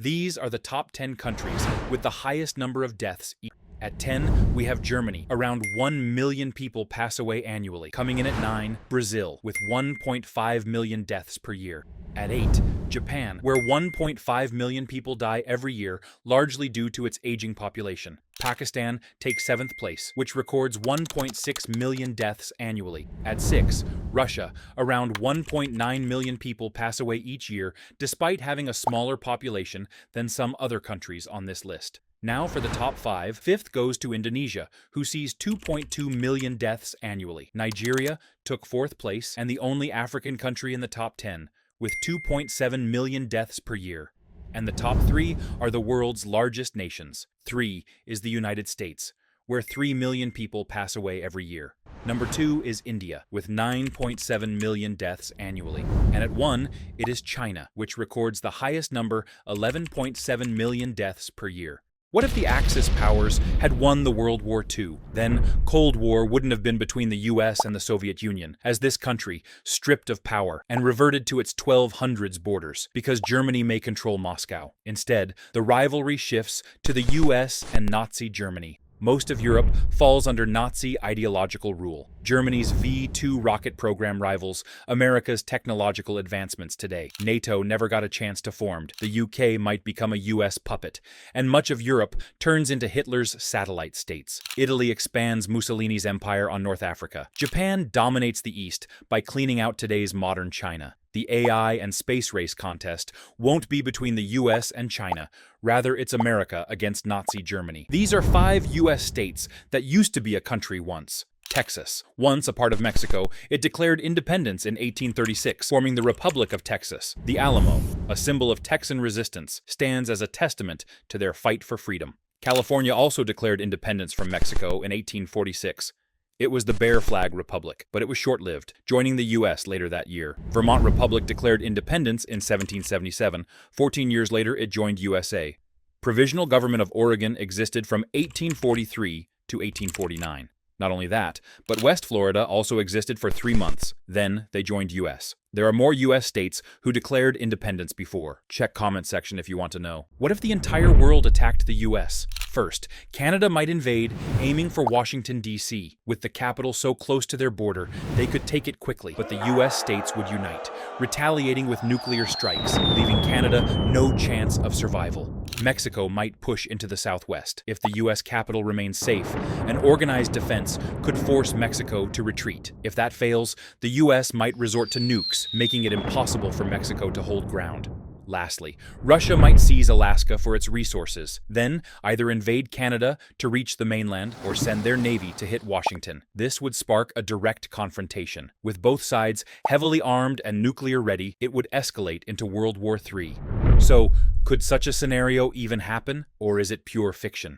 These are the top 10 countries with the highest number of deaths. At 10, we have Germany. Around 1 million people pass away annually. Coming in at 9, Brazil, with 1.5 million deaths per year. At 8, Japan, where 1.5 million people die every year, largely due to its aging population. Pakistan takes 7th place, which records 1.6 million deaths annually. At 6, Russia, around 1.9 million people pass away each year, despite having a smaller population than some other countries on this list. Now for the top 5, 5th goes to Indonesia, who sees 2.2 million deaths annually. Nigeria took 4th place, and the only African country in the top 10, with 2.7 million deaths per year. And the top 3 are the world's largest nations. 3 is the United States, where 3 million people pass away every year. Number 2 is India, with 9.7 million deaths annually. And at 1, it is China, which records the highest number, 11.7 million deaths per year. What if the Axis powers had won the World War II? Then Cold War wouldn't have been between the US and the Soviet Union, as this country, stripped of power, and reverted to its 1200s borders, because Germany may control Moscow. Instead, the rivalry shifts to the US and Nazi Germany. Most of Europe falls under Nazi ideological rule. Germany's V-2 rocket program rivals America's technological advancements today. NATO never got a chance to form. The UK might become a US puppet, and much of Europe turns into Hitler's satellite states. Italy expands Mussolini's empire on North Africa. Japan dominates the East by cleaning out today's modern China. The AI and space race contest won't be between the US and China. Rather, it's America against Nazi Germany. These are 5 US states that used to be a country once. Texas. Once a part of Mexico, it declared independence in 1836, forming the Republic of Texas. The Alamo, a symbol of Texan resistance, stands as a testament to their fight for freedom. California also declared independence from Mexico in 1846. It was the Bear Flag Republic, but it was short-lived, joining the U.S. later that year. Vermont Republic declared independence in 1777. 14 years later, it joined USA. Provisional Government of Oregon existed from 1843 to 1849. Not only that, but West Florida also existed for 3 months. Then they joined U.S. There are more U.S. states who declared independence before. Check comment section if you want to know. What if the entire world attacked the U.S.? First, Canada might invade, aiming for Washington, D.C. With the capital so close to their border, they could take it quickly, but the U.S. states would unite, retaliating with nuclear strikes, leaving Canada no chance of survival. Mexico might push into the southwest. If the U.S. capital remains safe, an organized defense could force Mexico to retreat. If that fails, the U.S. might resort to nukes, making it impossible for Mexico to hold ground. Lastly, Russia might seize Alaska for its resources, then either invade Canada to reach the mainland or send their navy to hit Washington. This would spark a direct confrontation. With both sides heavily armed and nuclear ready, it would escalate into World War III. So, could such a scenario even happen, or is it pure fiction?